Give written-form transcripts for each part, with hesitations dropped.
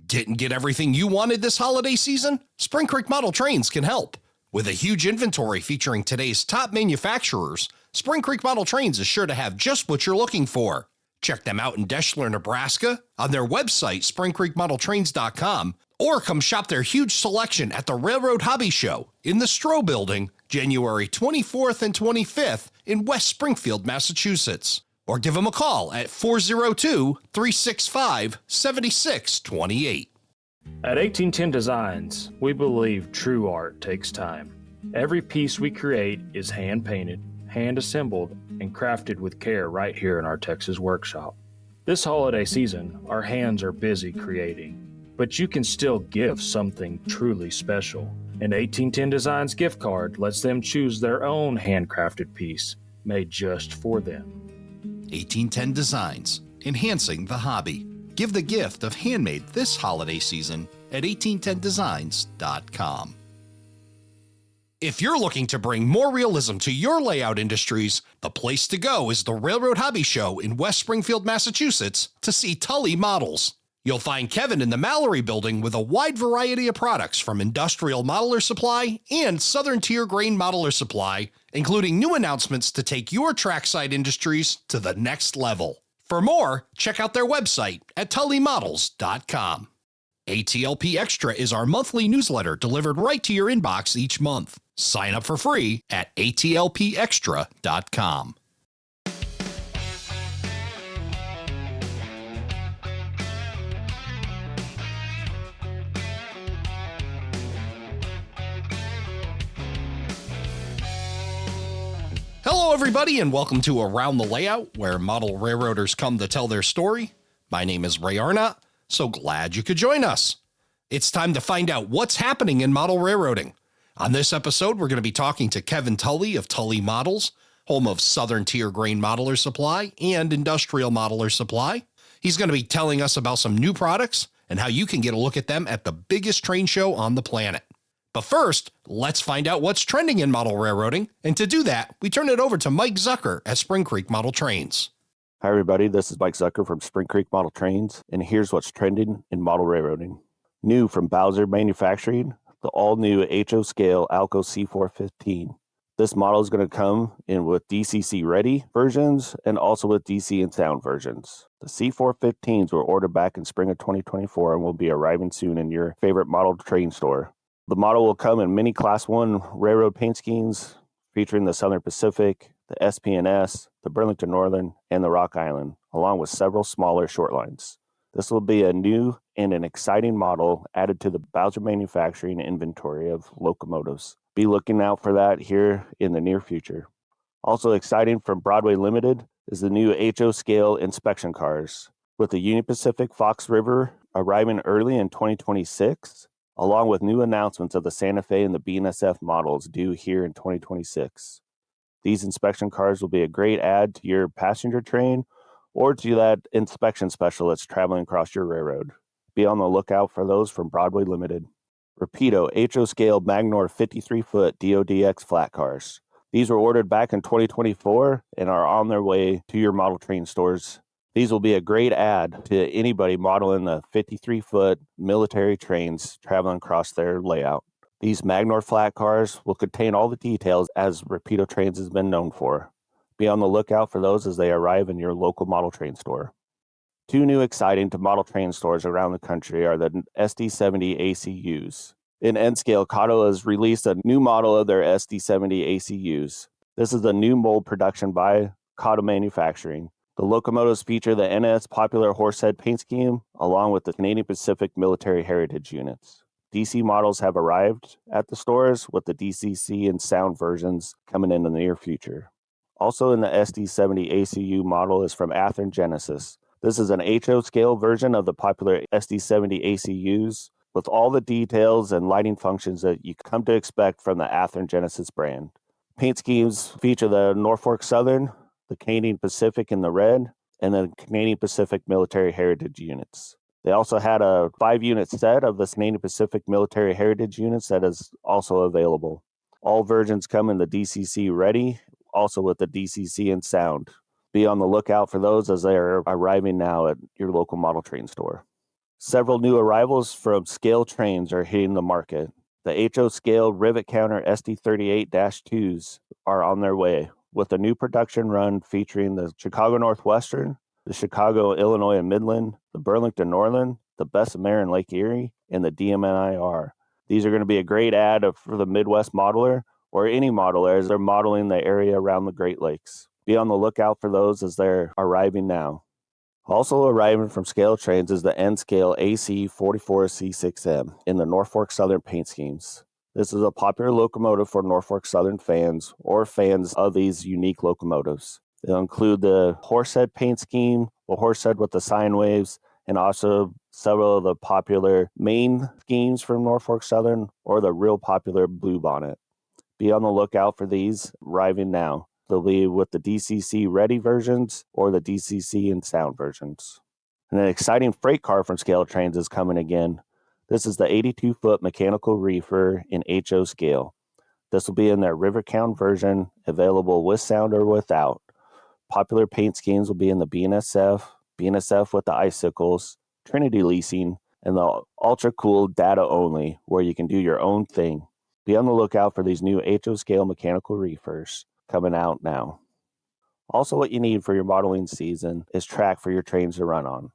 Didn't get everything you wanted this holiday season? Spring Creek Model Trains can help. With a huge inventory featuring today's top manufacturers, Spring Creek Model Trains is sure to have just what you're looking for. Check them out in Deschler, Nebraska, on their website, springcreekmodeltrains.com, or come shop their huge selection at the Railroad Hobby Show in the Stroh Building, January 24th and 25th in West Springfield, Massachusetts. Or give them a call at 402-365-7628. At 1810 Designs, we believe true art takes time. Every piece we create is hand-painted, hand-assembled, and crafted with care right here in our Texas workshop. This holiday season, our hands are busy creating, but you can still give something truly special. An 1810 Designs gift card lets them choose their own handcrafted piece made just for them. 1810 Designs, enhancing the hobby. Give the gift of handmade this holiday season at 1810designs.com. If you're looking to bring more realism to your layout industries, the place to go is the Railroad Hobby Show in West Springfield, Massachusetts to see Tully models. You'll find Kevin in the Mallory Building with a wide variety of products from Industrial Modeler Supply and Southern Tier Grain Modeler Supply, including new announcements to take your trackside industries to the next level. For more, check out their website at tullymodels.com. ATLP Extra is our monthly newsletter delivered right to your inbox each month. Sign up for free at atlpextra.com. Hello, everybody, and welcome to Around the Layout, where model railroaders come to tell their story. My name is Ray Arnott, so glad you could join us. It's time to find out what's happening in model railroading. On this episode, we're going to be talking to Kevin Tully of Tully Models, home of Southern Tier Grain Modeler Supply and Industrial Modeler Supply. He's going to be telling us about some new products and how you can get a look at them at the biggest train show on the planet. But first, let's find out what's trending in model railroading, and to do that, we turn it over to Mike Zucker at Spring Creek Model Trains. Hi everybody, this is Mike Zucker from Spring Creek Model Trains, and here's what's trending in model railroading. New from Bowser Manufacturing, the all-new HO scale Alco C415. This model is going to come in with DCC ready versions and also with DC and sound versions. The C415s were ordered back in spring of 2024 and will be arriving soon in your favorite model train store. The model will come in many Class 1 railroad paint schemes featuring the Southern Pacific, the SP&S, the Burlington Northern, and the Rock Island, along with several smaller short lines. This will be a new and an exciting model added to the Bowser Manufacturing inventory of locomotives. Be looking out for that here in the near future. Also exciting from Broadway Limited is the new HO scale inspection cars, with the Union Pacific Fox River arriving early in 2026. Along with new announcements of the Santa Fe and the BNSF models due here in 2026. These inspection cars will be a great add to your passenger train or to that inspection specialist traveling across your railroad. Be on the lookout for those from Broadway Limited. Rapido HO scale Magnor 53-foot DODX flat cars. These were ordered back in 2024 and are on their way to your model train stores. These will be a great add to anybody modeling the 53-foot military trains traveling across their layout. These Magnor flat cars will contain all the details as Rapido Trains has been known for. Be on the lookout for those as they arrive in your local model train store. Two new exciting to model train stores around the country are the SD70 ACUs. In N-Scale, Kato has released a new model of their SD70 ACUs. This is a new mold production by Kato Manufacturing. The locomotives feature the NS Popular Horsehead paint scheme, along with the Canadian Pacific Military Heritage units. DC models have arrived at the stores, with the DCC and sound versions coming in the near future. Also in the SD70 ACU model is from Athearn Genesis. This is an HO scale version of the popular SD70 ACUs, with all the details and lighting functions that you come to expect from the Athearn Genesis brand. Paint schemes feature the Norfolk Southern, the Canadian Pacific in the red, and the Canadian Pacific Military Heritage units. They also had a 5-unit set of the Canadian Pacific Military Heritage units that is also available. All versions come in the DCC ready, also with the DCC and sound. Be on the lookout for those as they are arriving now at your local model train store. Several new arrivals from scale trains are hitting the market. The HO scale rivet counter SD38-2s are on their way, with a new production run featuring the Chicago Northwestern, the Chicago, Illinois and Midland, the Burlington Northern, the Bessemer and Lake Erie, and the DMNIR. These are going to be a great ad for the Midwest modeler or any modeler as they're modeling the area around the Great Lakes. Be on the lookout for those as they're arriving now. Also arriving from scale trains is the N-Scale AC44C6M in the Norfolk Southern paint schemes. This is a popular locomotive for Norfolk Southern fans or fans of these unique locomotives. They'll include the horsehead paint scheme, the horsehead with the sine waves, and also several of the popular main schemes from Norfolk Southern or the real popular blue bonnet. Be on the lookout for these arriving now. They'll be with the DCC ready versions or the DCC and sound versions. And an exciting freight car from Scale Trains is coming again. This is the 82-foot mechanical reefer in HO scale. This will be in their River Count version, available with sound or without. Popular paint schemes will be in the BNSF with the icicles, Trinity Leasing, and the ultra cool data only, where you can do your own thing. Be on the lookout for these new HO scale mechanical reefers coming out now. Also, what you need for your modeling season is track for your trains to run on.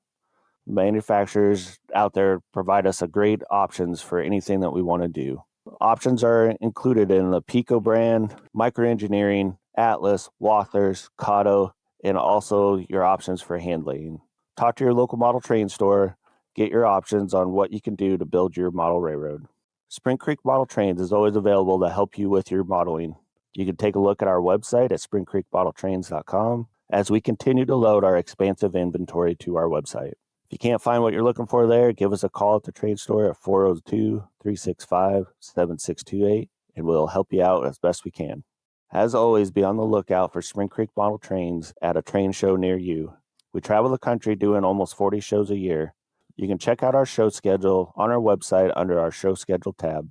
Manufacturers out there provide us a great options for anything that we want to do. Options are included in the Pico brand, Microengineering, Atlas, Wathers, Kato, and also your options for handling. Talk to your local model train store, get your options on what you can do to build your model railroad. Spring Creek Model Trains is always available to help you with your modeling. You can take a look at our website at springcreekmodeltrains.com as we continue to load our expansive inventory to our website. If you can't find what you're looking for there, give us a call at the train store at 402-365-7628, and we'll help you out as best we can. As always, be on the lookout for Spring Creek Model Trains at a train show near you. We travel the country doing almost 40 shows a year. You can check out our show schedule on our website under our show schedule tab.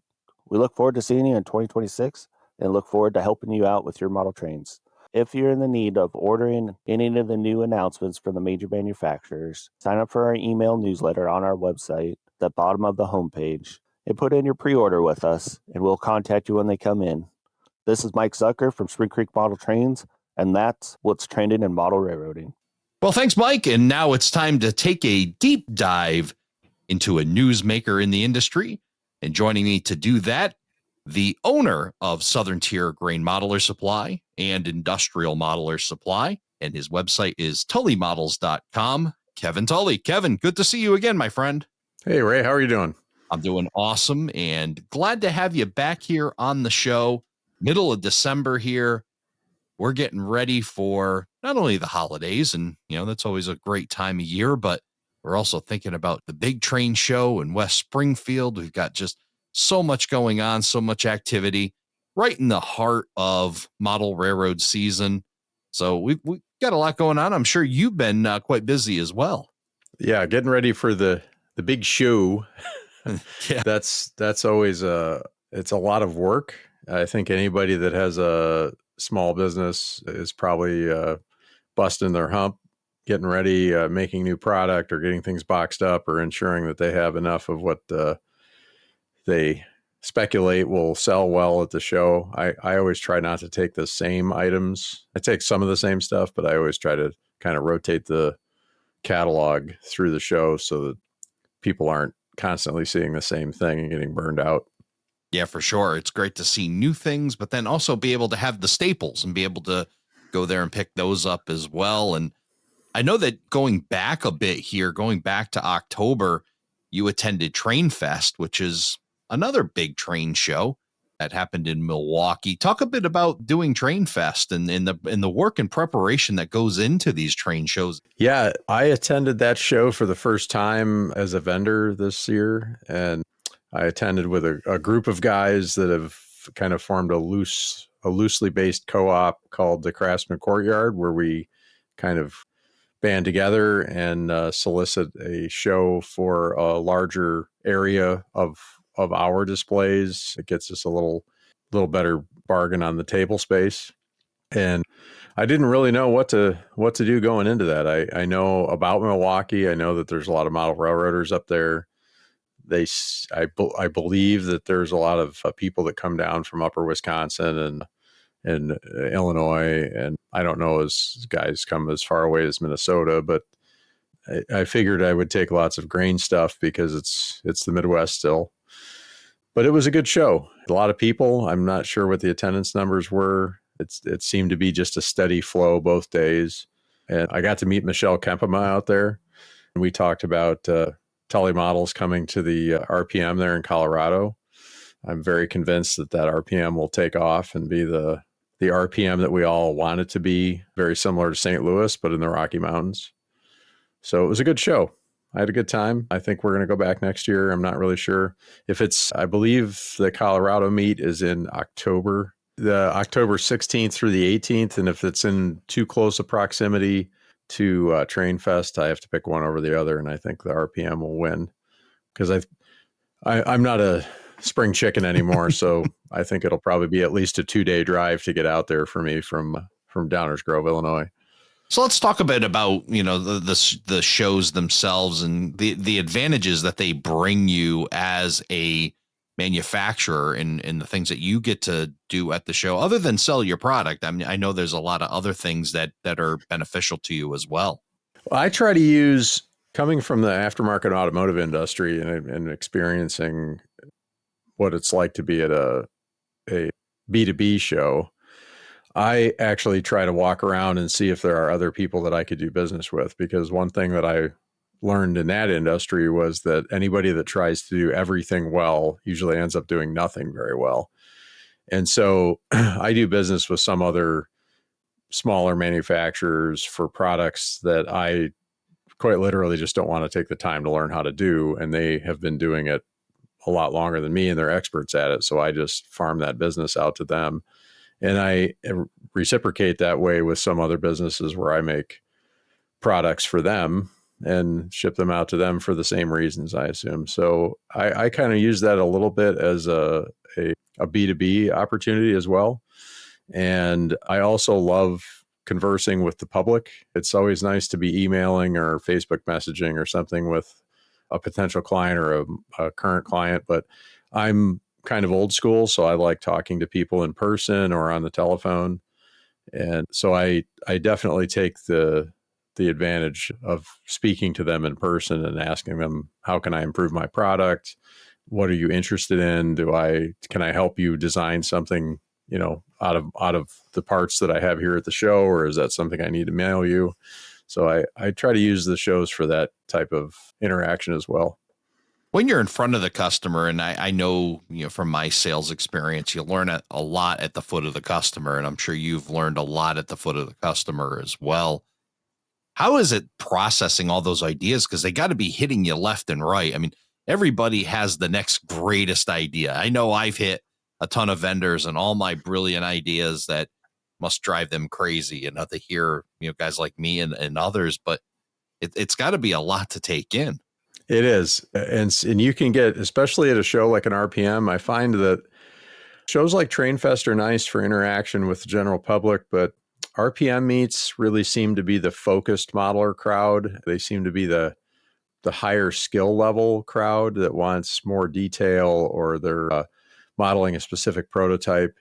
We look forward to seeing you in 2026 and look forward to helping you out with your model trains. If you're in the need of ordering any of the new announcements from the major manufacturers, sign up for our email newsletter on our website, at the bottom of the homepage, and put in your pre-order with us, and we'll contact you when they come in. This is Mike Zucker from Spring Creek Model Trains, and that's what's trending in model railroading. Well, thanks, Mike. And now it's time to take a deep dive into a newsmaker in the industry. And joining me to do that, the owner of Southern Tier Grain Modeler Supply and Industrial Modeler Supply, and his website is tullymodels.com, Kevin Tully. Kevin, good to see you again, my friend. Hey, Ray, how are you doing? I'm doing awesome and glad to have you back here on the show. Middle of December here. We're getting ready for not only the holidays, and that's always a great time of year, but we're also thinking about the big train show in West Springfield. We've got just so much going on, so much activity right in the heart of model railroad season. So we've got a lot going on. I'm sure you've been quite busy as well. Yeah, getting ready for the big show. Yeah. That's always it's a lot of work. I think anybody that has a small business is probably busting their hump, getting ready, making new product or getting things boxed up or ensuring that they have enough of what they speculate will sell well at the show. I always try not to take the same items. I take some of the same stuff, but I always try to kind of rotate the catalog through the show so that people aren't constantly seeing the same thing and getting burned out. Yeah, for sure. It's great to see new things, but then also be able to have the staples and be able to go there and pick those up as well. And I know that going back a bit here, going back to October, you attended Train Fest, which is another big train show that happened in Milwaukee. Talk a bit about doing Train Fest and in the work and preparation that goes into these train shows. Yeah, I attended that show for the first time as a vendor this year, and I attended with a group of guys that have kind of formed a loosely based co-op called the Craftsman Courtyard, where we kind of band together and solicit a show for a larger area of our displays. It gets us a little better bargain on the table space. And I didn't really know what to do going into that. I know about Milwaukee. I know that there's a lot of model railroaders up there. I believe that there's a lot of people that come down from upper Wisconsin and Illinois, and I don't know as guys come as far away as Minnesota, but I figured I would take lots of grain stuff because it's the Midwest still. But it was a good show. A lot of people. I'm not sure what the attendance numbers were. It seemed to be just a steady flow both days. And I got to meet Michelle Kempema out there. And we talked about Tully models coming to the RPM there in Colorado. I'm very convinced that RPM will take off and be the RPM that we all want it to be, very similar to St. Louis, but in the Rocky Mountains. So it was a good show. I had a good time. I think we're going to go back next year. I'm not really sure if I believe the Colorado meet is in October, the October 16th through the 18th. And if it's in too close a proximity to Train Fest, I have to pick one over the other. And I think the RPM will win because I'm not a spring chicken anymore. So I think it'll probably be at least a 2-day drive to get out there for me from Downers Grove, Illinois. So let's talk a bit about, the shows themselves and the advantages that they bring you as a manufacturer and the things that you get to do at the show, other than sell your product. I mean, I know there's a lot of other things that are beneficial to you as well. I try to use, coming from the aftermarket automotive industry and experiencing what it's like to be at a B2B show, I actually try to walk around and see if there are other people that I could do business with, because one thing that I learned in that industry was that anybody that tries to do everything well usually ends up doing nothing very well. And so I do business with some other smaller manufacturers for products that I quite literally just don't want to take the time to learn how to do. And they have been doing it a lot longer than me and they're experts at it. So I just farm that business out to them. And I reciprocate that way with some other businesses where I make products for them and ship them out to them for the same reasons, I assume. So I kind of use that a little bit as a B2B opportunity as well. And I also love conversing with the public. It's always nice to be emailing or Facebook messaging or something with a potential client or a current client, but I'm kind of old school. So I like talking to people in person or on the telephone. And so I definitely take the advantage of speaking to them in person and asking them, how can I improve my product? What are you interested in? Can I help you design something, out of the parts that I have here at the show, or is that something I need to mail you? So I try to use the shows for that type of interaction as well. When you're in front of the customer, and I know, from my sales experience, you learn a lot at the foot of the customer, and I'm sure you've learned a lot at the foot of the customer as well. How is it processing all those ideas? Because they got to be hitting you left and right. I mean, everybody has the next greatest idea. I know I've hit a ton of vendors and all my brilliant ideas that must drive them crazy, and to hear, guys like me and others, but it's got to be a lot to take in. It is. And you can get, especially at a show like an RPM, I find that shows like Train Fest are nice for interaction with the general public, but RPM meets really seem to be the focused modeler crowd. They seem to be the higher skill level crowd that wants more detail, or they're modeling a specific prototype.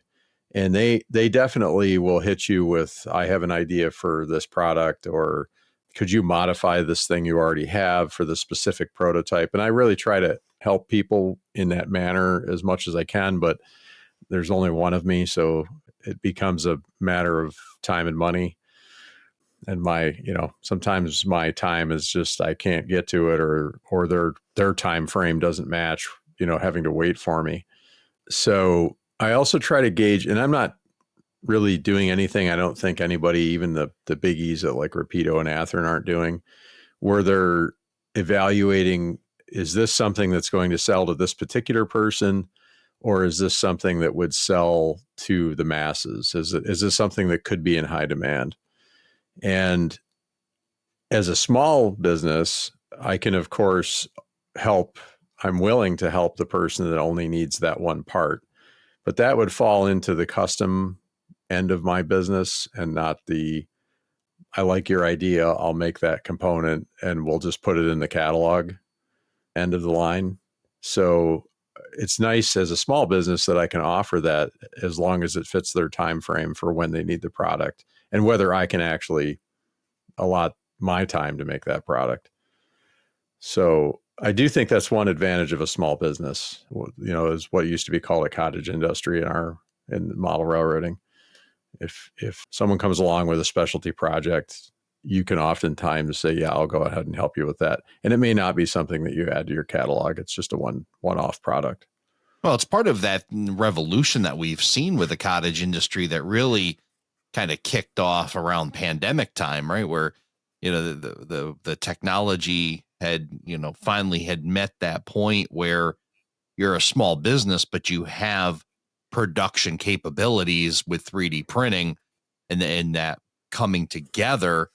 And they definitely will hit you with, I have an idea for this product, or could you modify this thing you already have for the specific prototype? And I really try to help people in that manner as much as I can, but there's only one of me. So it becomes a matter of time and money. And sometimes my time is just, I can't get to it, or their time frame doesn't match, having to wait for me. So I also try to gauge, and I'm not really doing anything I don't think anybody, even the biggies at like Rapido and Athearn, aren't doing, where they're evaluating, is this something that's going to sell to this particular person, or is this something that would sell to the masses? Is this something that could be in high demand? And as a small business, I can, of course, I'm willing to help the person that only needs that one part, but that would fall into the custom end of my business and not the, I like your idea, I'll make that component and we'll just put it in the catalog end of the line. So it's nice as a small business that I can offer that as long as it fits their time frame for when they need the product and whether I can actually allot my time to make that product. So I do think that's one advantage of a small business, is what used to be called a cottage industry in model railroading. If someone comes along with a specialty project, you can oftentimes say, yeah, I'll go ahead and help you with that. And it may not be something that you add to your catalog. It's just a one-off product. Well, it's part of that revolution that we've seen with the cottage industry that really kind of kicked off around pandemic time, right? Where, the technology had, finally had met that point where you're a small business, but you have production capabilities with 3D printing and that coming together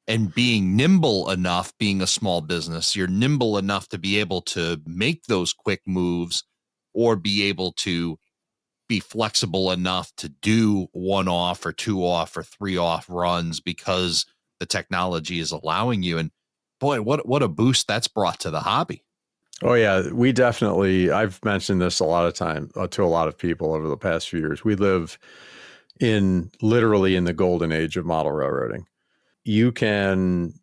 and being nimble enough, being a small business, you're nimble enough to be able to make those quick moves or be able to be flexible enough to do 1 off or 2 off or 3 off runs because the technology is allowing you. And boy, what a boost that's brought to the hobby. Oh yeah, I've mentioned this a lot of time to a lot of people over the past few years. We live literally in the golden age of model railroading. You can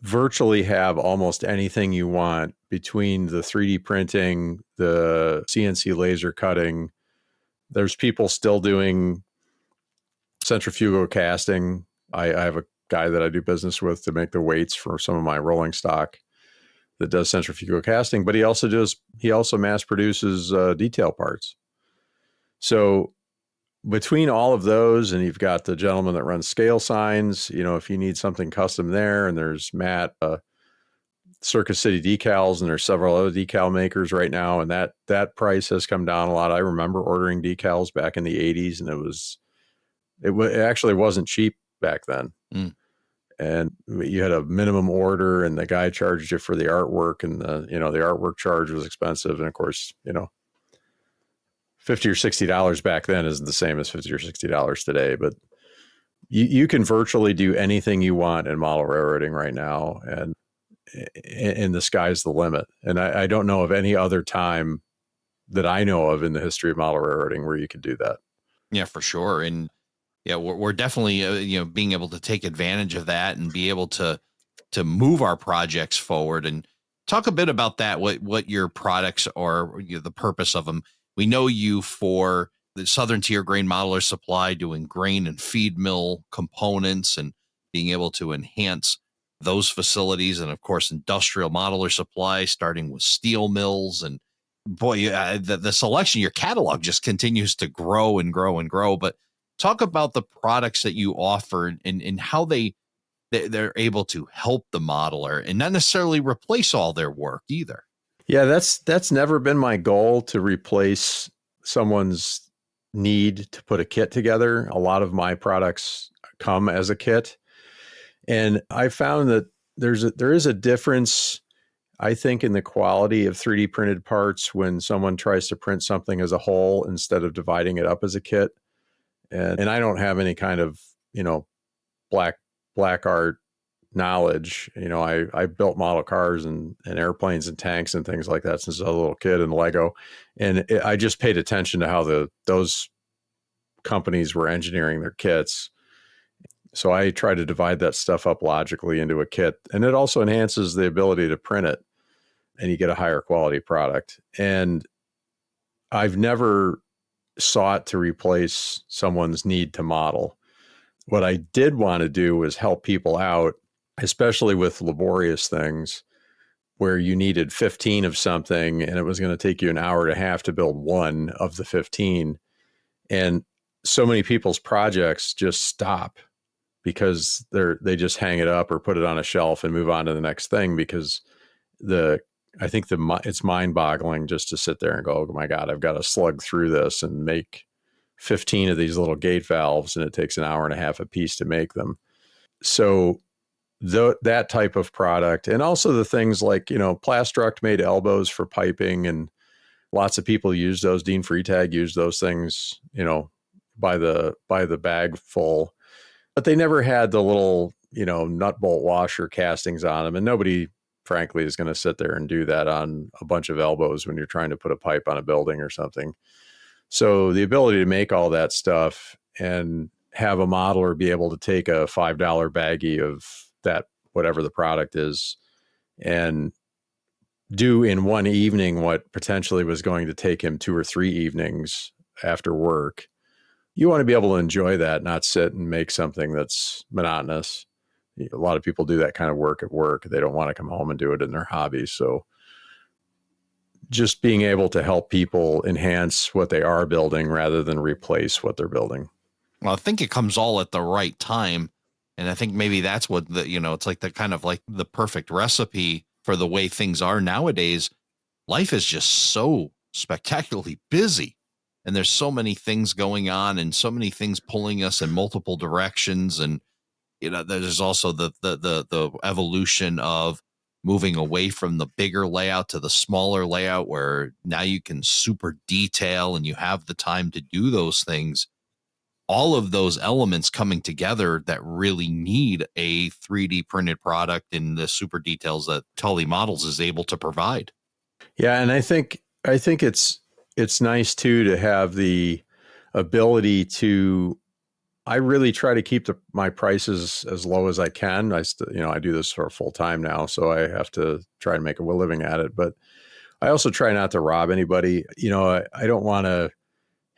virtually have almost anything you want between the 3D printing, the CNC laser cutting. There's people still doing centrifugal casting. I have a guy that I do business with to make the weights for some of my rolling stock that does centrifugal casting, but he also mass produces detail parts. So between all of those, and you've got the gentleman that runs scale signs, if you need something custom there, and there's Matt, Circus City Decals, and there's several other decal makers right now, and that price has come down a lot. I remember ordering decals back in the 80s, and it actually wasn't cheap back then. And you had a minimum order, and the guy charged you for the artwork, and the artwork charge was expensive. And of course, $50 or $60 back then isn't the same as $50 or $60 today, but you can virtually do anything you want in model railroading right now. And the sky's the limit. And I don't know of any other time that I know of in the history of model railroading where you could do that. Yeah, for sure. And yeah, we're definitely, being able to take advantage of that and be able to move our projects forward. And talk a bit about that, what your products are, the purpose of them. We know you for the Southern Tier Grain Modeler Supply, doing grain and feed mill components and being able to enhance those facilities. And of course, Industrial Modeler Supply, starting with steel mills. And boy, the selection, your catalog just continues to grow and grow and grow. But talk about the products that you offer and how they're able to help the modeler and not necessarily replace all their work either. Yeah, that's never been my goal, to replace someone's need to put a kit together. A lot of my products come as a kit. And I found that there is a difference, I think, in the quality of 3D printed parts when someone tries to print something as a whole instead of dividing it up as a kit. And I don't have any kind of, black art knowledge. I built model cars and airplanes and tanks and things like that since I was a little kid in Lego. And I just paid attention to how those companies were engineering their kits. So I try to divide that stuff up logically into a kit. And it also enhances the ability to print it, and you get a higher quality product. And I've never sought to replace someone's need to model. What I did want to do was help people out, especially with laborious things where you needed 15 of something and it was going to take you an hour and a half to build one of the 15. And so many people's projects just stop because they just hang it up or put it on a shelf and move on to the next thing, because it's mind-boggling just to sit there and go, oh my God, I've got to slug through this and make 15 of these little gate valves, and it takes an hour and a half a piece to make them. So that type of product, and also the things like, Plastruct made elbows for piping, and lots of people use those. Dean Freitag used those things, by the bag full, but they never had the little, nut bolt washer castings on them. And nobody, frankly, is going to sit there and do that on a bunch of elbows when you're trying to put a pipe on a building or something. So the ability to make all that stuff and have a modeler be able to take a $5 baggie of that, whatever the product is, and do in one evening what potentially was going to take him 2 or 3 evenings after work. You want to be able to enjoy that, not sit and make something that's monotonous. A lot of people do that kind of work at work. They don't want to come home and do it in their hobby. So just being able to help people enhance what they are building rather than replace what they're building. Well, I think it comes all at the right time. And I think maybe that's what it's like the kind of like the perfect recipe for the way things are nowadays. Life is just so spectacularly busy, and there's so many things going on and so many things pulling us in multiple directions. And, there's also the evolution of moving away from the bigger layout to the smaller layout, where now you can super detail and you have the time to do those things. All of those elements coming together that really need a 3D printed product in the super details that Tully Models is able to provide. Yeah. And I think it's nice too, to have the ability to, I really try to keep my prices as low as I can. I do this for full time now, so I have to try to make a living at it, but I also try not to rob anybody. I don't want to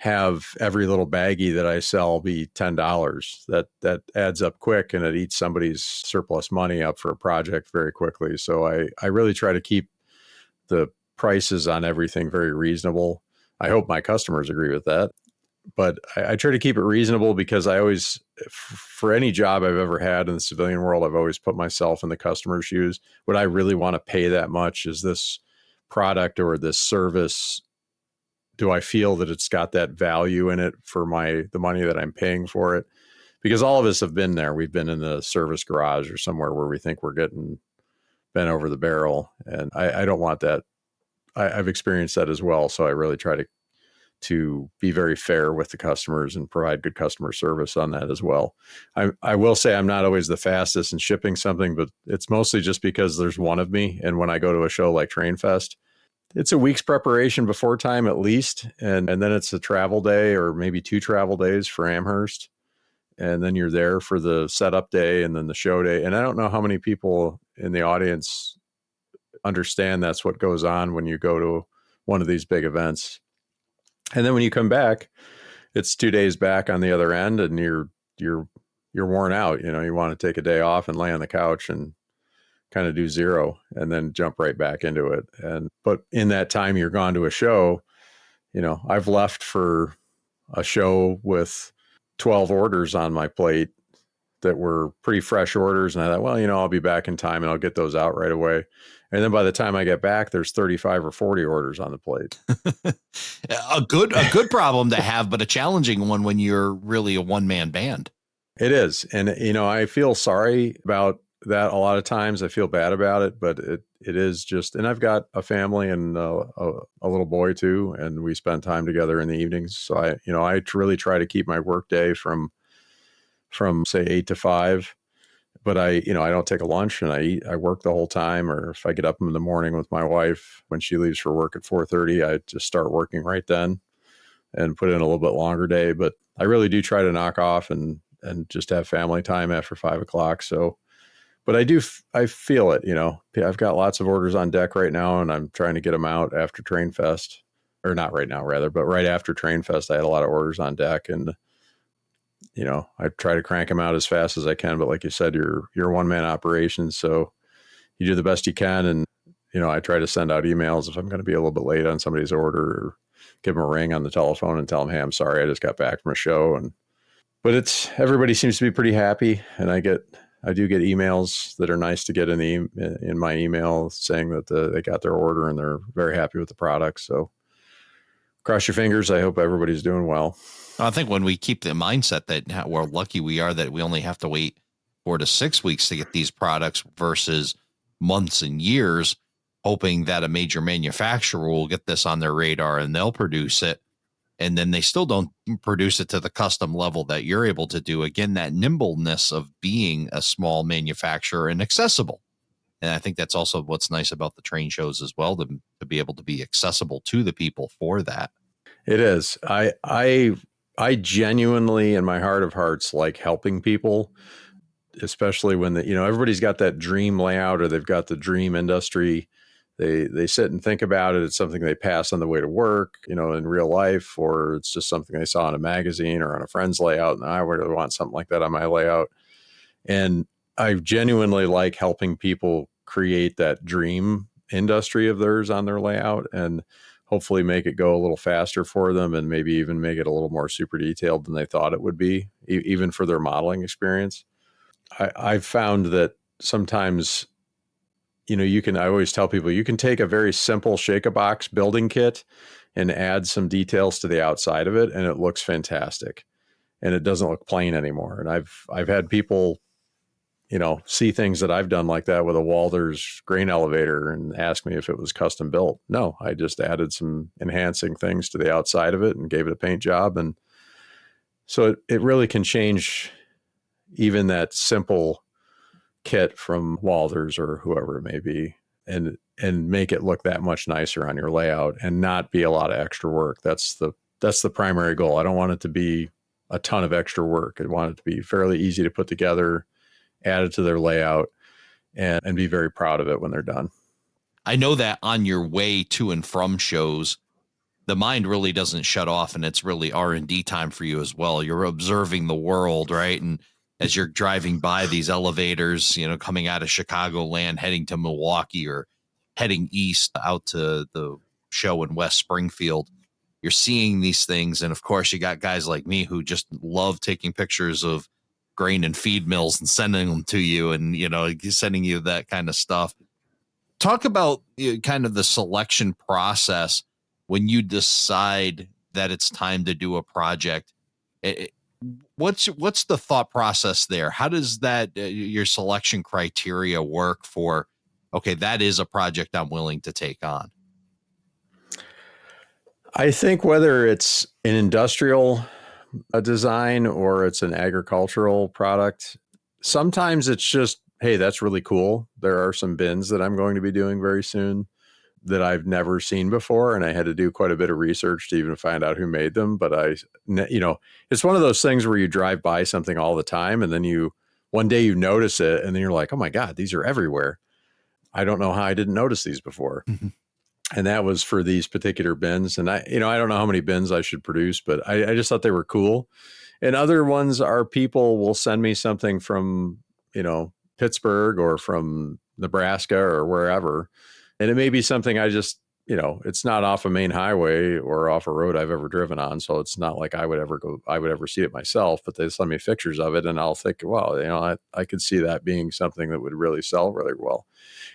have every little baggie that I sell be $10. That adds up quick, and it eats somebody's surplus money up for a project very quickly. So I really try to keep the prices on everything very reasonable. I hope my customers agree with that, but I try to keep it reasonable, because I always, for any job I've ever had in the civilian world, I've always put myself in the customer's shoes. Would I really want to pay that much? Is this product or this service, do I feel that it's got that value in it for the money that I'm paying for it? Because all of us have been there. We've been in the service garage or somewhere where we think we're getting bent over the barrel. And I don't want that. I've experienced that as well. So I really try to be very fair with the customers and provide good customer service on that as well. I will say I'm not always the fastest in shipping something, but it's mostly just because there's one of me. And when I go to a show like Train Fest, it's a week's preparation before time at least. And then it's a travel day or maybe 2 travel days for Amherst. And then you're there for the setup day and then the show day. And I don't know how many people in the audience understand that's what goes on when you go to one of these big events. And then when you come back, it's 2 days back on the other end, and you're worn out. You want to take a day off and lay on the couch and kind of do zero and then jump right back into it. But in that time you're gone to a show, I've left for a show with 12 orders on my plate that were pretty fresh orders. And I thought, well, I'll be back in time and I'll get those out right away. And then by the time I get back, there's 35 or 40 orders on the plate. a good problem to have, but a challenging one when you're really a one-man band. It is. And, I feel sorry about that a lot of times. I feel bad about it, but it is just, and I've got a family and a little boy too, and we spend time together in the evenings. So I really try to keep my work day from say 8 to 5, but I don't take a lunch, and I work the whole time. Or if I get up in the morning with my wife, when she leaves for work at 4:30, I just start working right then and put in a little bit longer day. But I really do try to knock off and just have family time after 5 o'clock. So, but I feel it, I've got lots of orders on deck right now, and I'm trying to get them out after Train Fest, or not right now rather, but right after Train Fest, I had a lot of orders on deck, and I try to crank them out as fast as I can. But like you said, you're a one-man operation, so you do the best you can. And, I try to send out emails if I'm going to be a little bit late on somebody's order, or give them a ring on the telephone and tell them, hey, I'm sorry, I just got back from a show. But everybody seems to be pretty happy. And I do get emails that are nice to get in my email saying that they got their order and they're very happy with the product. So cross your fingers. I hope everybody's doing well. I think when we keep the mindset that we're lucky we are that we only have to wait 4 to 6 weeks to get these products versus months and years, hoping that a major manufacturer will get this on their radar and they'll produce it. and then they still don't produce it to the custom level that you're able to do. Again, that nimbleness of being a small manufacturer and accessible. And I think that's also what's nice about the train shows as well, to be able to be accessible to the people for that. It is. I genuinely, in my heart of hearts, like helping people, especially when everybody's got that dream layout or they've got the dream industry. They sit and think about it. It's something they pass on the way to work, in real life, or it's just something they saw in a magazine or on a friend's layout. And I really want something like that on my layout. And I genuinely like helping people create that dream industry of theirs on their layout and hopefully make it go a little faster for them and maybe even make it a little more super detailed than they thought it would be, even for their modeling experience. I've found that sometimes, I always tell people you can take a very simple shake-a-box building kit and add some details to the outside of it, and it looks fantastic. And it doesn't look plain anymore. And I've had people, see things that I've done like that with a Walters grain elevator and ask me if it was custom built. No, I just added some enhancing things to the outside of it and gave it a paint job. And so it really can change even that simple kit from Walters or whoever it may be, and make it look that much nicer on your layout and not be a lot of extra work. That's the primary goal. I don't want it to be a ton of extra work. I want it to be fairly easy to put together, added to their layout, and be very proud of it when they're done. I know that on your way to and from shows, the mind really doesn't shut off, and it's really R&D time for you as well. You're observing the world, right? And as you're driving by these elevators, coming out of Chicagoland, heading to Milwaukee or heading east out to the show in West Springfield, you're seeing these things. And of course, you got guys like me who just love taking pictures of grain and feed mills and sending them to you and, sending you that kind of stuff. Talk about kind of the selection process when you decide that it's time to do a project. What's the thought process there? How does that your selection criteria work for, okay, that is a project I'm willing to take on? I think whether it's an industrial design or it's an agricultural product, sometimes it's just, hey, that's really cool. There are some bins that I'm going to be doing very soon that I've never seen before. And I had to do quite a bit of research to even find out who made them. But it's one of those things where you drive by something all the time and then one day you notice it and then you're like, oh my God, these are everywhere. I don't know how I didn't notice these before. Mm-hmm. And that was for these particular bins. And I don't know how many bins I should produce, but I just thought they were cool. And other ones are people will send me something from, Pittsburgh or from Nebraska or wherever. And it may be something I just, it's not off a main highway or off a road I've ever driven on. So it's not like I would ever see it myself, but they send me pictures of it and I'll think, well, I could see that being something that would really sell really well.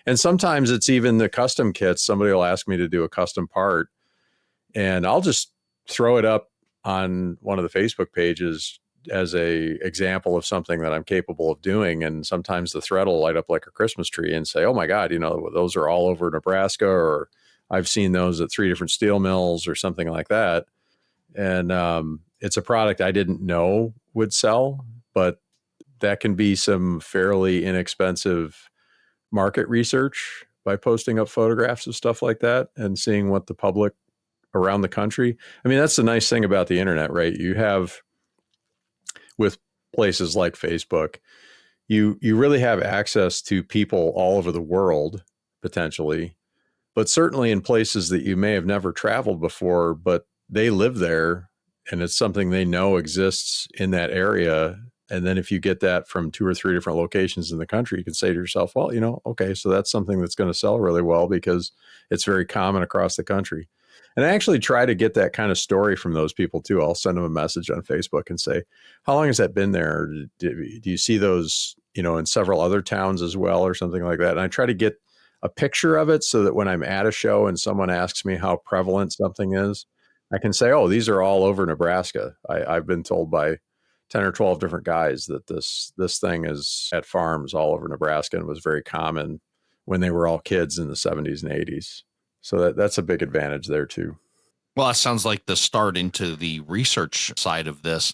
And sometimes it's even the custom kits. Somebody will ask me to do a custom part and I'll just throw it up on one of the Facebook pages as a example of something that I'm capable of doing. And sometimes the thread will light up like a Christmas tree and say, oh my God, those are all over Nebraska, or I've seen those at 3 different steel mills or something like that. And it's a product I didn't know would sell, but that can be some fairly inexpensive market research by posting up photographs of stuff like that and seeing what the public around the country. I mean, that's the nice thing about the internet, right? You have, with places like Facebook, you really have access to people all over the world, potentially, but certainly in places that you may have never traveled before, but they live there and it's something they know exists in that area. And then if you get that from 2 or 3 different locations in the country, you can say to yourself, well, okay, so that's something that's going to sell really well because it's very common across the country. And I actually try to get that kind of story from those people too. I'll send them a message on Facebook and say, how long has that been there? Do you see those, in several other towns as well or something like that? And I try to get a picture of it so that when I'm at a show and someone asks me how prevalent something is, I can say, oh, these are all over Nebraska. I've been told by 10 or 12 different guys that this thing is at farms all over Nebraska and was very common when they were all kids in the 70s and 80s. So that's a big advantage there too. Well, that sounds like the start into the research side of this.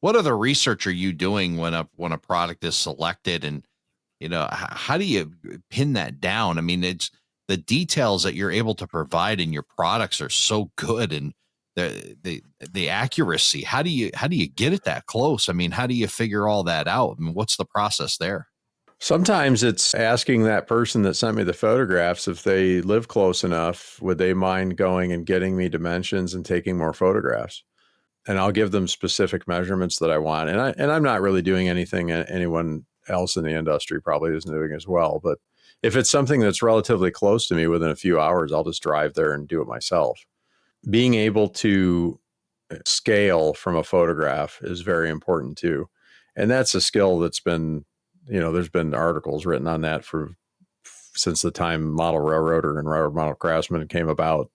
What other research are you doing when a product is selected, and how do you pin that down? I mean, it's the details that you're able to provide in your products are so good, and the accuracy. How do you get it that close? I mean, how do you figure all that out? I mean, what's the process there? Sometimes it's asking that person that sent me the photographs if they live close enough, would they mind going and getting me dimensions and taking more photographs? And I'll give them specific measurements that I want. And I'm not really doing anything anyone else in the industry probably isn't doing as well. But if it's something that's relatively close to me within a few hours, I'll just drive there and do it myself. Being able to scale from a photograph is very important too. And that's a skill that's been, there's been articles written on that since the time Model Railroader and Railroad Model Craftsman came about,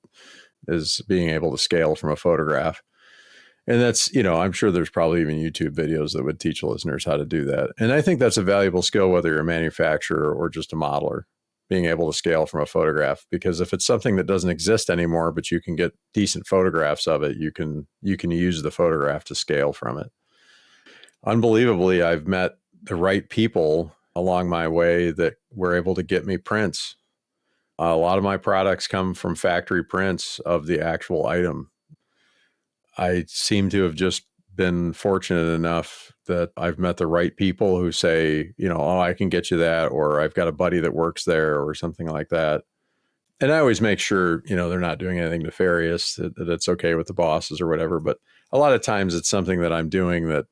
is being able to scale from a photograph. And that's, I'm sure there's probably even YouTube videos that would teach listeners how to do that. And I think that's a valuable skill, whether you're a manufacturer or just a modeler, being able to scale from a photograph. Because if it's something that doesn't exist anymore, but you can get decent photographs of it, you can use the photograph to scale from it. Unbelievably, I've met the right people along my way that were able to get me prints. A lot of my products come from factory prints of the actual item. I seem to have just been fortunate enough that I've met the right people who say, oh, I can get you that, or I've got a buddy that works there, or something like that. And I always make sure, they're not doing anything nefarious, that it's okay with the bosses or whatever. But a lot of times it's something that I'm doing that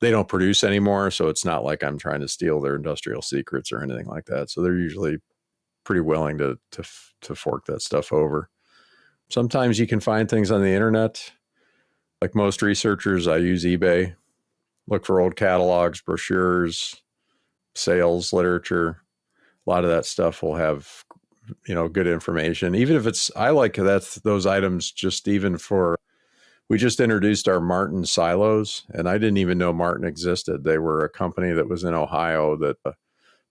they don't produce anymore. So it's not like I'm trying to steal their industrial secrets or anything like that. So they're usually pretty willing to fork that stuff over. Sometimes you can find things on the internet. Like most researchers, I use eBay, look for old catalogs, brochures, sales literature. A lot of that stuff will have, good information. Even if I like those items just even we just introduced our Martin silos, and I didn't even know Martin existed. They were a company that was in Ohio that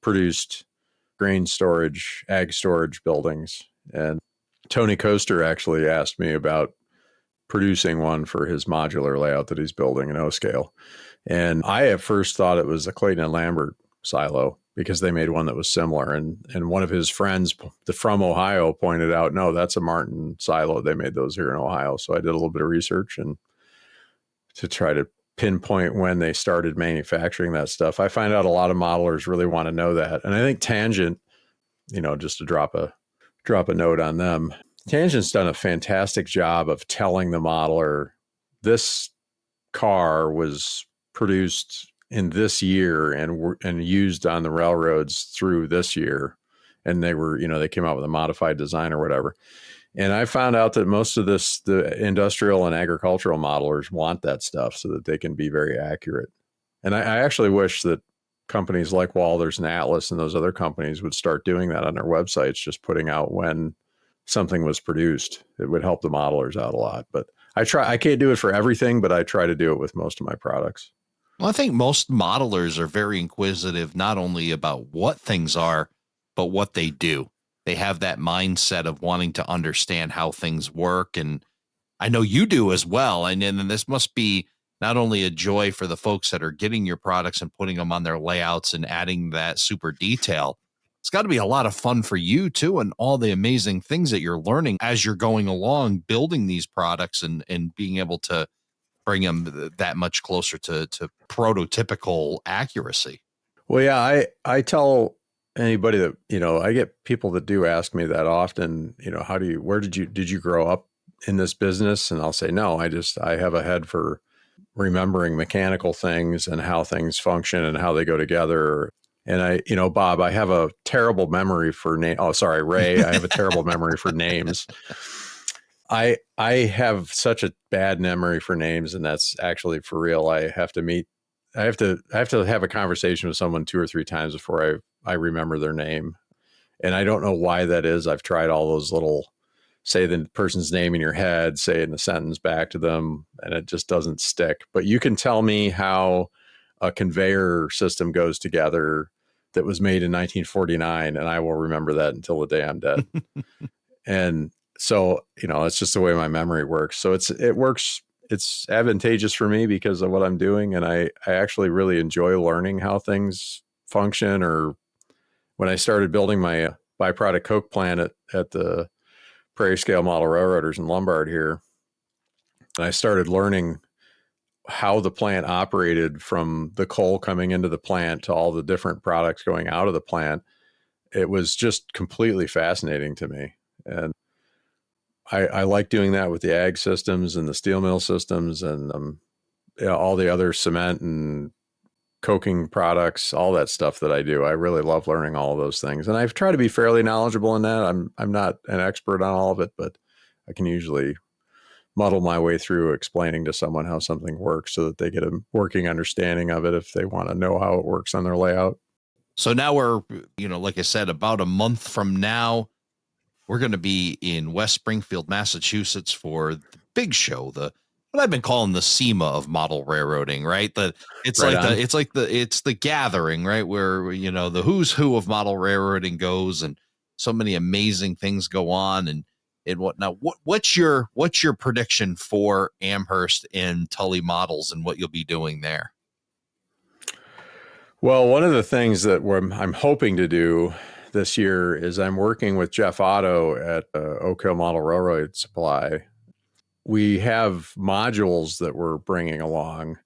produced grain storage, ag storage buildings. And Tony Coaster actually asked me about producing one for his modular layout that he's building in O-scale. And I at first thought it was a Clayton and Lambert silo because they made one that was similar. And one of his friends from Ohio pointed out, no, that's a Martin silo. They made those here in Ohio. So I did a little bit of research and to try to pinpoint when they started manufacturing that stuff. I find out a lot of modelers really want to know that. And I think Tangent, just to drop a note on them, Tangent's done a fantastic job of telling the modeler this car was produced in this year and used on the railroads through this year. And they came out with a modified design or whatever. And I found out that most of the industrial and agricultural modelers want that stuff so that they can be very accurate. And I actually wish that companies like Walthers and Atlas and those other companies would start doing that on their websites, just putting out when something was produced. It would help the modelers out a lot. But I can't do it for everything, but I try to do it with most of my products. Well, I think most modelers are very inquisitive, not only about what things are, but what they do. They have that mindset of wanting to understand how things work. And I know you do as well. And then this must be not only a joy for the folks that are getting your products and putting them on their layouts and adding that super detail. It's got to be a lot of fun for you too, and all the amazing things that you're learning as you're going along, building these products and being able to bring them that much closer to prototypical accuracy. Well, yeah, I tell anybody that, I get people that do ask me that often, where did you grow up in this business? And I'll say, no, I have a head for remembering mechanical things and how things function and how they go together. And Bob, I have a terrible memory for name. Oh, sorry, Ray. I have a terrible memory for names. I have such a bad memory for names, and that's actually for real. I have to have a conversation with someone 2 or 3 times before I remember their name. And I don't know why that is. I've tried all those little, say the person's name in your head, say it in a sentence back to them, and it just doesn't stick. But you can tell me how a conveyor system goes together that was made in 1949, and I will remember that until the day I'm dead. And So, it's just the way my memory works. So it's advantageous for me because of what I'm doing. And I actually really enjoy learning how things function. Or when I started building my byproduct coke plant at the Prairie Scale Model Railroaders in Lombard here, and I started learning how the plant operated, from the coal coming into the plant to all the different products going out of the plant. It was just completely fascinating to me. And I like doing that with the ag systems and the steel mill systems and all the other cement and coking products, all that stuff that I do. I really love learning all of those things. And I've tried to be fairly knowledgeable in that. I'm not an expert on all of it, but I can usually muddle my way through explaining to someone how something works so that they get a working understanding of it if they want to know how it works on their layout. So now we're, like I said, about a month from now, we're going to be in West Springfield, Massachusetts for the big show, what I've been calling the SEMA of model railroading, right? It's the gathering, right? Where, the who's who of model railroading goes, and so many amazing things go on and whatnot. What's your prediction for Amherst and Tully models and what you'll be doing there? Well, one of the things that I'm hoping to do this year is I'm working with Jeff Otto at Oak Hill Model Railroad Supply. We have modules that we're bringing along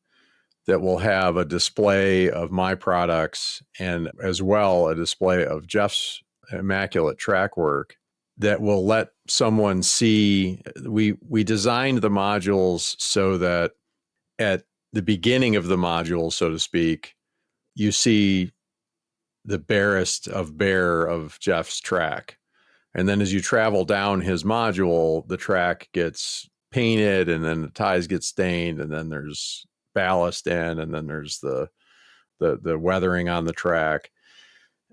that will have a display of my products and as well a display of Jeff's immaculate track work that will let someone see. We designed the modules so that at the beginning of the module, so to speak, you see the barest of bare of Jeff's track. And then as you travel down his module, the track gets painted and then the ties get stained and then there's ballast in and then there's the weathering on the track.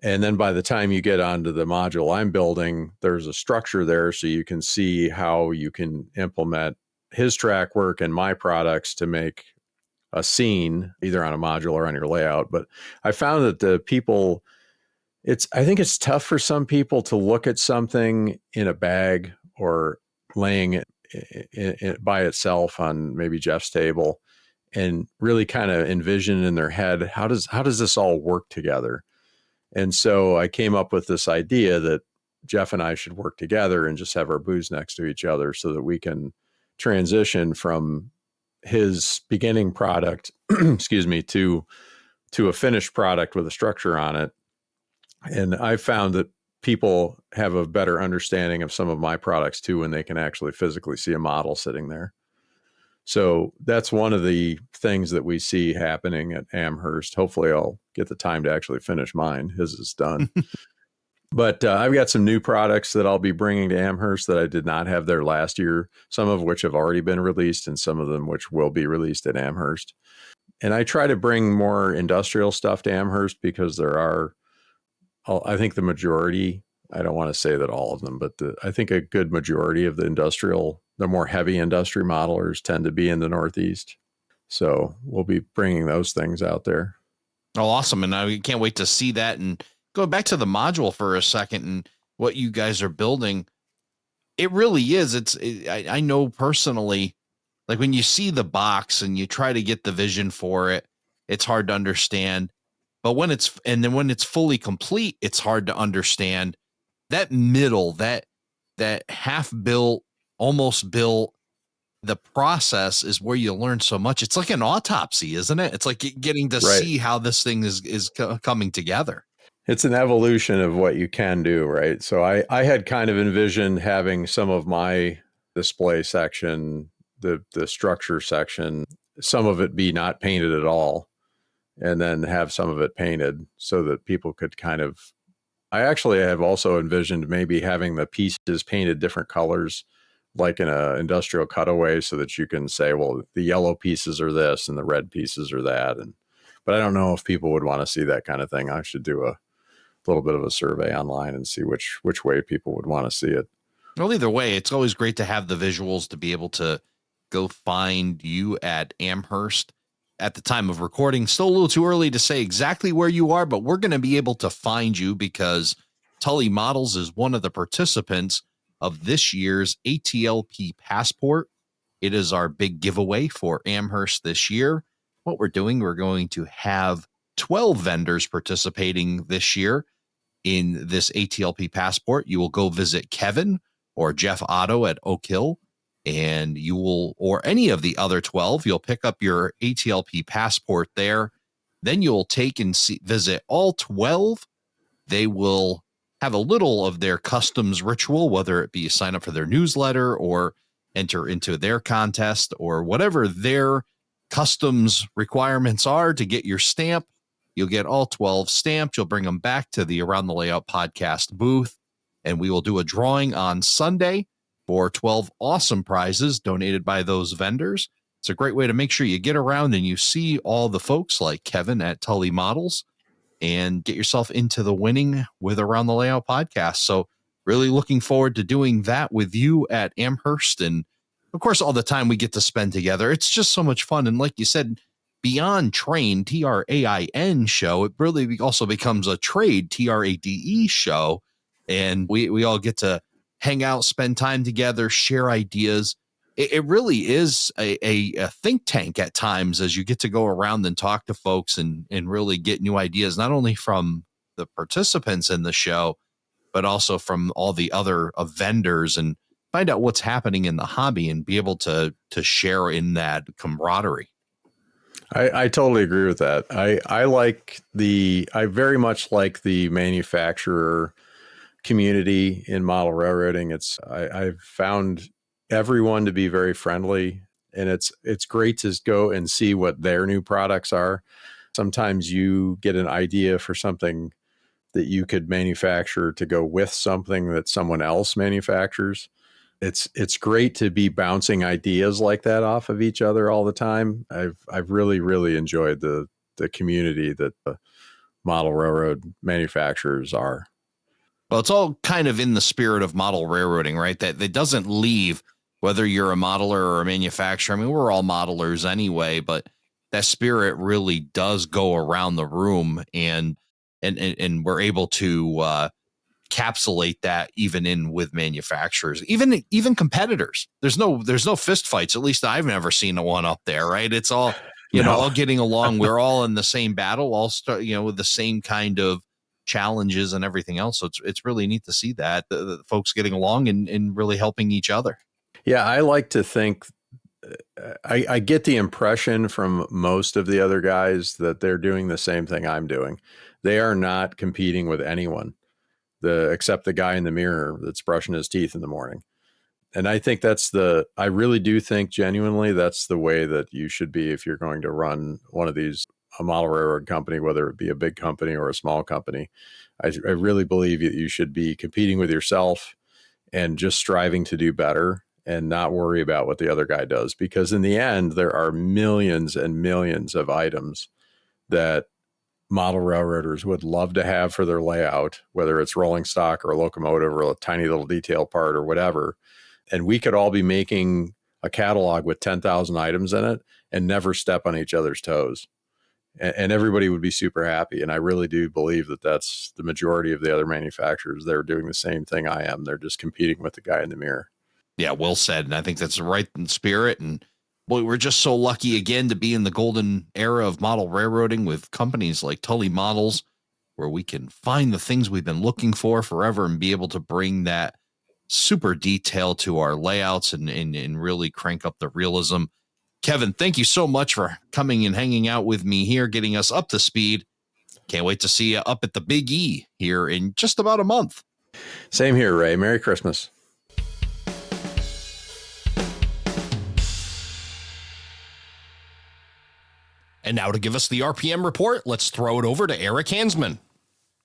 And then by the time you get onto the module I'm building, there's a structure there so you can see how you can implement his track work and my products to make a scene either on a module or on your layout. But I found that the people, I think it's tough for some people to look at something in a bag or laying it by itself on maybe Jeff's table and really kind of envision in their head, how does this all work together? And so I came up with this idea that Jeff and I should work together and just have our booths next to each other so that we can transition from his beginning product, excuse me, to a finished product with a structure on it. And I found that people have a better understanding of some of my products too when they can actually physically see a model sitting there. So that's one of the things that we see happening at Amherst. Hopefully I'll get the time to actually finish mine. His is done. But I've got some new products that I'll be bringing to Amherst that I did not have there last year, some of which have already been released and some of them which will be released at Amherst. And I try to bring more industrial stuff to Amherst because there are, I think the majority, I don't want to say that all of them, but I think a good majority of the more heavy industry modelers tend to be in the Northeast. So we'll be bringing those things out there. Oh, awesome. And I can't wait to see that. And going back to the module for a second and what you guys are building, it really is. I know personally, like when you see the box and you try to get the vision for it, it's hard to understand. But when it's fully complete, it's hard to understand that middle, that half built, almost built. The process is where you learn so much. It's like an autopsy, isn't it? It's like getting to see how this thing is coming together. It's an evolution of what you can do, right? So I had kind of envisioned having some of my display section, the structure section, some of it be not painted at all, and then have some of it painted so that people could kind of, I actually have also envisioned maybe having the pieces painted different colors, like in an industrial cutaway, so that you can say, well, the yellow pieces are this and the red pieces are that. But I don't know if people would want to see that kind of thing. I should do a little bit of a survey online and see which way people would want to see it. Well, either way, it's always great to have the visuals to be able to go find you at Amherst. At the time of recording, still a little too early to say exactly where you are, but we're going to be able to find you because Tully Models is one of the participants of this year's ATLP Passport. It is our big giveaway for Amherst this year. What we're doing, we're going to have 12 vendors participating this year in this ATLP Passport. You will go visit Kevin or Jeff Otto at Oak Hill, and you will, or any of the other 12, you'll pick up your ATLP Passport there. Then you'll take and visit all 12. They will have a little of their customs ritual, whether it be sign up for their newsletter or enter into their contest or whatever their customs requirements are to get your stamp. You'll get all 12 stamped. You'll bring them back to the Around the Layout podcast booth, and we will do a drawing on Sunday for 12 awesome prizes donated by those vendors. It's a great way to make sure you get around and you see all the folks like Kevin at Tully Models and get yourself into the winning with Around the Layout podcast. So really looking forward to doing that with you at Amherst. And of course, all the time we get to spend together. It's just so much fun. And like you said, beyond Train, TRAIN show, it really also becomes a trade, TRADE show. And we all get to hang out, spend time together, share ideas. It really is a think tank at times as you get to go around and talk to folks and really get new ideas, not only from the participants in the show, but also from all the other vendors, and find out what's happening in the hobby and be able to share in that camaraderie. I totally agree with that. I very much like the manufacturer community in model railroading. I've found everyone to be very friendly, and it's great to go and see what their new products are. Sometimes you get an idea for something that you could manufacture to go with something that someone else manufactures. It's great to be bouncing ideas like that off of each other all the time. I've really enjoyed the community that the model railroad manufacturers are. Well, it's all kind of in the spirit of model railroading, right? That it doesn't leave whether you're a modeler or a manufacturer. I mean, we're all modelers anyway, but that spirit really does go around the room, and we're able to encapsulate that even in with manufacturers, even competitors. There's no fist fights. At least I've never seen one up there, right? It's all, all getting along. We're all in the same battle, all start, with the same kind of challenges and everything else. So it's really neat to see that the folks getting along and really helping each other. Yeah, I like to think, I get the impression from most of the other guys that they're doing the same thing I'm doing. They are not competing with anyone, except the guy in the mirror that's brushing his teeth in the morning. And I think I really do think genuinely that's the way that you should be if you're going to run one of these, a model railroad company, whether it be a big company or a small company. I really believe that you should be competing with yourself and just striving to do better and not worry about what the other guy does. Because in the end, there are millions and millions of items that model railroaders would love to have for their layout, whether it's rolling stock or a locomotive or a tiny little detail part or whatever. And we could all be making a catalog with 10,000 items in it and never step on each other's toes. And everybody would be super happy. And I really do believe that that's the majority of the other manufacturers. They're doing the same thing I am. They're just competing with the guy in the mirror. Yeah, well said. And I think that's the right spirit. And boy, we're just so lucky again to be in the golden era of model railroading with companies like Tully Models, where we can find the things we've been looking for forever and be able to bring that super detail to our layouts and really crank up the realism. Kevin, thank you so much for coming and hanging out with me here, getting us up to speed. Can't wait to see you up at the Big E here in just about a month. Same here, Ray. Merry Christmas. And now to give us the RPM report, let's throw it over to Eric Hansmann.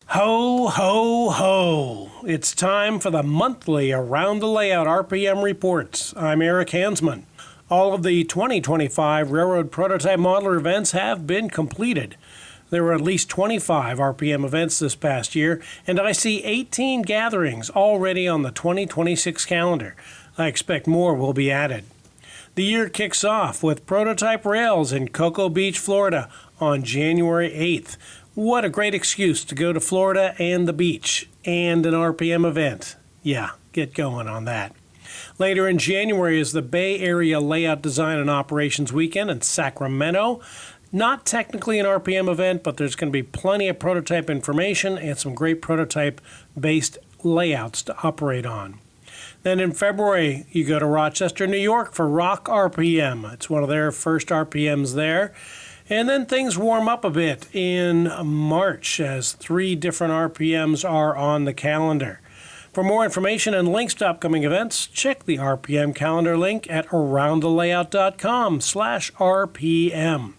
Ho, ho, ho. It's time for the monthly Around the Layout RPM reports. I'm Eric Hansmann. All of the 2025 Railroad Prototype Modeler events have been completed. There were at least 25 RPM events this past year, and I see 18 gatherings already on the 2026 calendar. I expect more will be added. The year kicks off with Prototype Rails in Cocoa Beach, Florida on January 8th. What a great excuse to go to Florida and the beach and an RPM event. Yeah, get going on that. Later in January is the Bay Area Layout Design and Operations Weekend in Sacramento. Not technically an RPM event, but there's going to be plenty of prototype information and some great prototype-based layouts to operate on. Then in February, you go to Rochester, New York for Rock RPM. It's one of their first RPMs there. And then things warm up a bit in March as 3 different RPMs are on the calendar. For more information and links to upcoming events, check the RPM calendar link at aroundthelayout.com/RPM.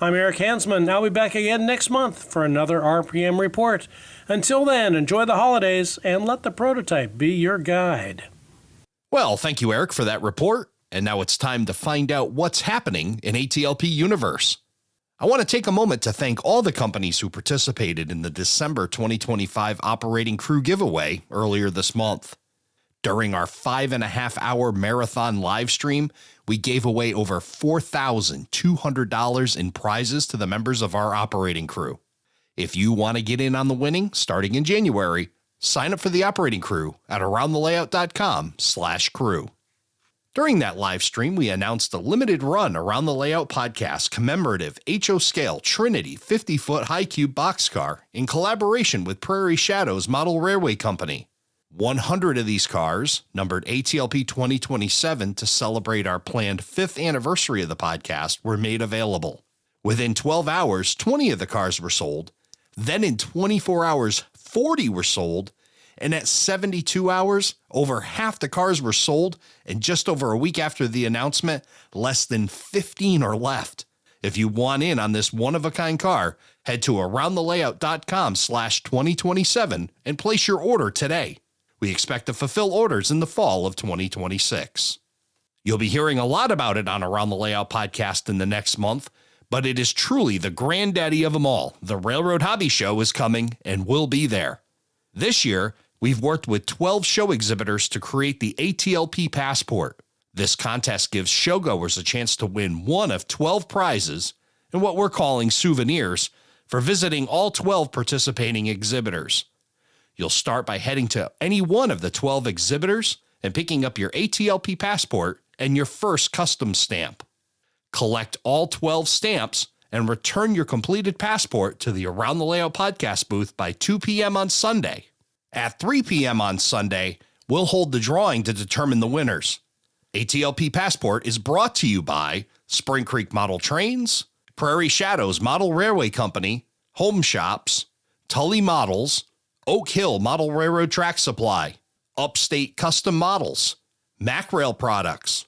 I'm Eric Hansmann. I'll be back again next month for another RPM report. Until then, enjoy the holidays and let the prototype be your guide. Well, thank you, Eric, for that report. And now it's time to find out what's happening in ATLP Universe. I want to take a moment to thank all the companies who participated in the December 2025 Operating Crew giveaway earlier this month. During our 5.5-hour marathon live stream, we gave away over $4,200 in prizes to the members of our operating crew. If you want to get in on the winning starting in January, sign up for the operating crew at aroundthelayout.com/crew. During that live stream, we announced a limited run Around the Layout podcast commemorative HO scale Trinity 50-foot high cube boxcar in collaboration with Prairie Shadows Model Railway Company. 100 of these cars, numbered ATLP 2027 to celebrate our planned 5th anniversary of the podcast, were made available. Within 12 hours, 20 of the cars were sold. Then in 24 hours, 40 were sold. And at 72 hours, over half the cars were sold, and just over a week after the announcement, less than 15 are left. If you want in on this one-of-a-kind car, head to aroundthelayout.com/2027 and place your order today. We expect to fulfill orders in the fall of 2026. You'll be hearing a lot about it on Around the Layout podcast in the next month, but it is truly the granddaddy of them all. The Railroad Hobby Show is coming and will be there. This year, we've worked with 12 show exhibitors to create the ATLP Passport. This contest gives showgoers a chance to win one of 12 prizes, and what we're calling souvenirs, for visiting all 12 participating exhibitors. You'll start by heading to any one of the 12 exhibitors and picking up your ATLP Passport and your first custom stamp. Collect all 12 stamps and return your completed passport to the Around the Layout podcast booth by 2 p.m. on Sunday. At 3 p.m. on Sunday, we'll hold the drawing to determine the winners. ATLP Passport is brought to you by Spring Creek Model Trains, Prairie Shadows Model Railway Company, Home Shops, Tully Models, Oak Hill Model Railroad Track Supply, Upstate Custom Models, MacRail Products,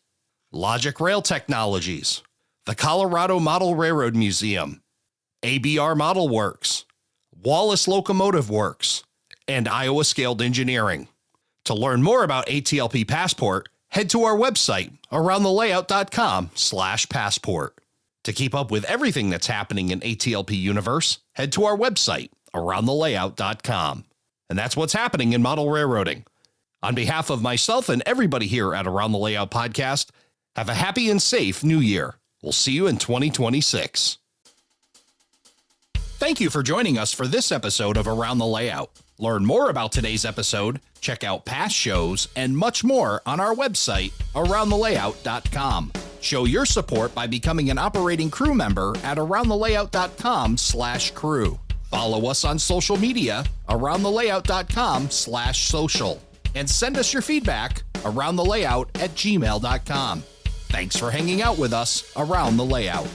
Logic Rail Technologies, the Colorado Model Railroad Museum, ABR Model Works, Wallace Locomotive Works, and Iowa Scaled Engineering. To learn more about ATLP Passport, head to our website, aroundthelayout.com/passport. To keep up with everything that's happening in ATLP Universe, head to our website, aroundthelayout.com. And that's what's happening in model railroading. On behalf of myself and everybody here at Around the Layout Podcast, have a happy and safe new year. We'll see you in 2026. Thank you for joining us for this episode of Around the Layout. Learn more about today's episode, check out past shows, and much more on our website, aroundthelayout.com. Show your support by becoming an operating crew member at aroundthelayout.com/crew. Follow us on social media, aroundthelayout.com/social. And send us your feedback, aroundthelayout@gmail.com. Thanks for hanging out with us around the layout.